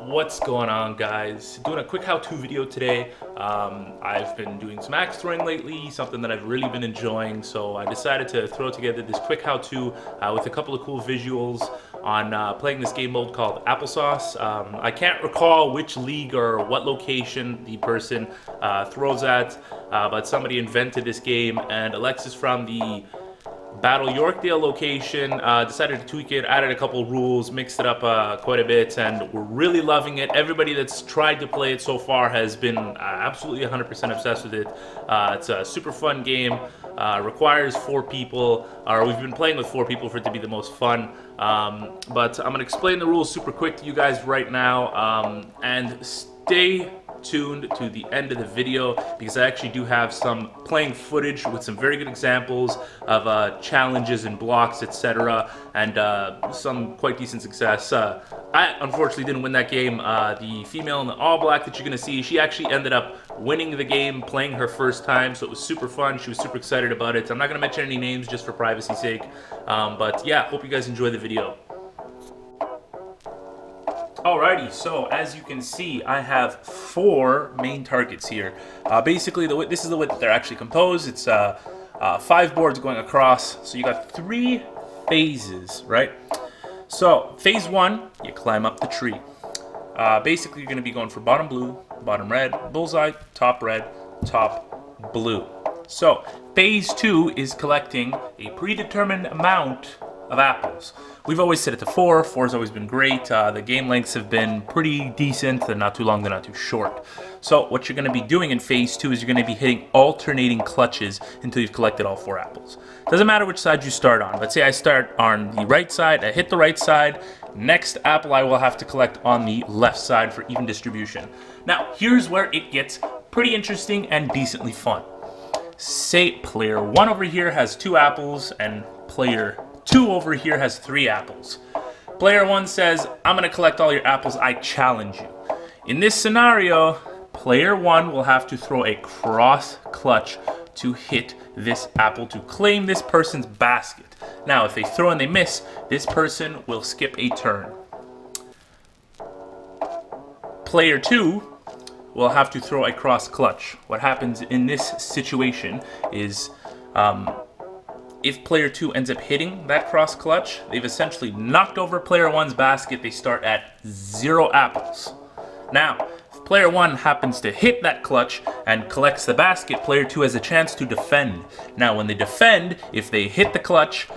What's going on, guys? Doing a quick how-to video today. I've been doing some axe throwing lately, something that I've really been enjoying, so I decided to throw together this quick how-to with a couple of cool visuals on playing this game mode called Applesauce. I can't recall which league or what location the person throws at, but somebody invented this game, and Alexis from the Battle Yorkdale location decided to tweak it, added a couple rules, mixed it up quite a bit, and we're really loving it. Everybody that's tried to play it so far has been absolutely 100% obsessed with it. It's a super fun game, requires 4 people, or we've been playing with 4 people for it to be the most fun. But I'm going to explain the rules super quick to you guys right now, and stay tuned to the end of the video because I actually do have some playing footage with some very good examples of challenges and blocks, etc., and some quite decent success. I unfortunately didn't win that game. The female in the all black that you're gonna see, she actually ended up winning the game, playing her first time, so it was super fun. She was super excited about it. I'm not gonna mention any names just for privacy's sake, but yeah, hope you guys enjoy the video. Alrighty, so as you can see, I have 4 main targets here. Basically, this is the way that they're actually composed. It's 5 boards going across, so you got 3 phases, right? So, phase 1, you climb up the tree. Basically, you're going to be going for bottom blue, bottom red, bullseye, top red, top blue. So, phase 2 is collecting a predetermined amount of apples. We've always set it to 4. 4's always been great. The game lengths have been pretty decent. They're not too long, they're not too short. So what you're going to be doing in phase 2 is you're going to be hitting alternating clutches until you've collected all 4 apples. Doesn't matter which side you start on. Let's say I start on the right side, I hit the right side. Next apple I will have to collect on the left side for even distribution. Now, here's where it gets pretty interesting and decently fun. Say player 1 over here has 2 apples and player 2 over here has 3 apples. Player 1 says, I'm going to collect all your apples, I challenge you. In this scenario, player 1 will have to throw a cross clutch to hit this apple to claim this person's basket. Now, if they throw and they miss, this person will skip a turn. Player 2 will have to throw a cross clutch. What happens in this situation is if player 2 ends up hitting that cross clutch, they've essentially knocked over player 1's basket. They start at 0 apples. Now, if player 1 happens to hit that clutch and collects the basket, player 2 has a chance to defend. Now, when they defend, if they hit the clutch,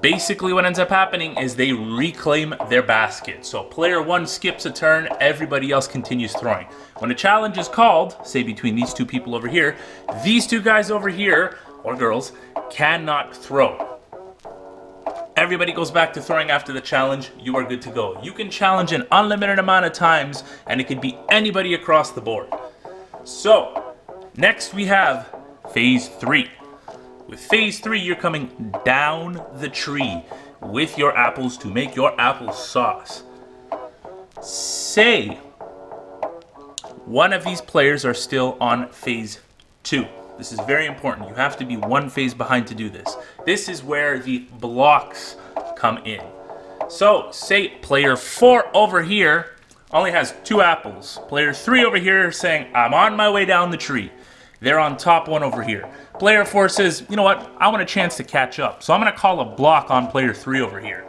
basically what ends up happening is they reclaim their basket. So player 1 skips a turn, everybody else continues throwing. When a challenge is called, say between these 2 people over here, these 2 guys over here, or girls, cannot throw. Everybody goes back to throwing after the challenge. You are good to go. You can challenge an unlimited amount of times, and it can be anybody across the board. So, next we have phase 3. With phase 3, you're coming down the tree with your apples to make your applesauce. Say one of these players are still on phase 2. This is very important. You have to be 1 phase behind to do this. This is where the blocks come in. So, say player 4 over here only has 2 apples. Player 3 over here is saying, I'm on my way down the tree. They're on top 1 over here. Player 4 says, you know what, I want a chance to catch up. So I'm going to call a block on player 3 over here.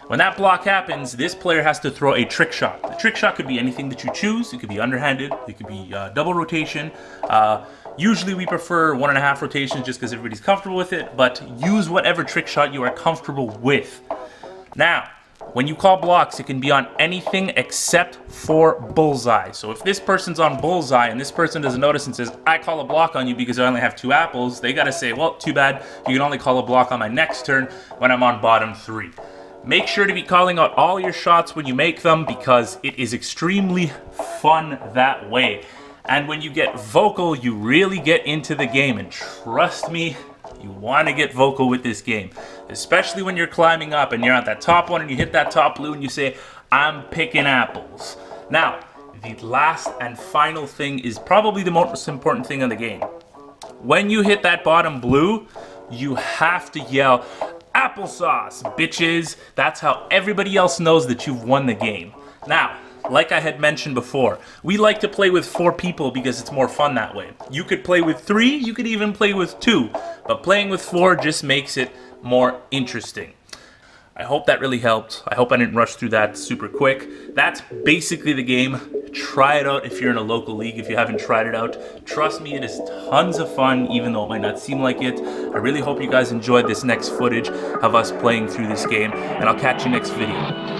When that block happens, this player has to throw a trick shot. The trick shot could be anything that you choose. It could be underhanded. It could be double rotation. Usually we prefer 1.5 rotations just because everybody's comfortable with it, but use whatever trick shot you are comfortable with. Now, when you call blocks, it can be on anything except for bullseye. So if this person's on bullseye and this person doesn't notice and says, I call a block on you because I only have 2 apples, they gotta say, well, too bad, you can only call a block on my next turn when I'm on bottom 3. Make sure to be calling out all your shots when you make them because it is extremely fun that way. And when you get vocal, you really get into the game. And trust me, you want to get vocal with this game. Especially when you're climbing up and you're at that top 1 and you hit that top blue and you say, I'm picking apples. Now, the last and final thing is probably the most important thing in the game. When you hit that bottom blue, you have to yell, applesauce, bitches. That's how everybody else knows that you've won the game. Now, Like I had mentioned before, we like to play with 4 people because it's more fun that way. You could play with 3, you could even play with 2, but playing with 4 just makes it more interesting. I hope that really helped. I hope I didn't rush through that super quick. That's basically the game. Try it out if you're in a local league, if you haven't tried it out. Trust me, it is tons of fun, even though it might not seem like it. I really hope you guys enjoyed this next footage of us playing through this game, and I'll catch you next video.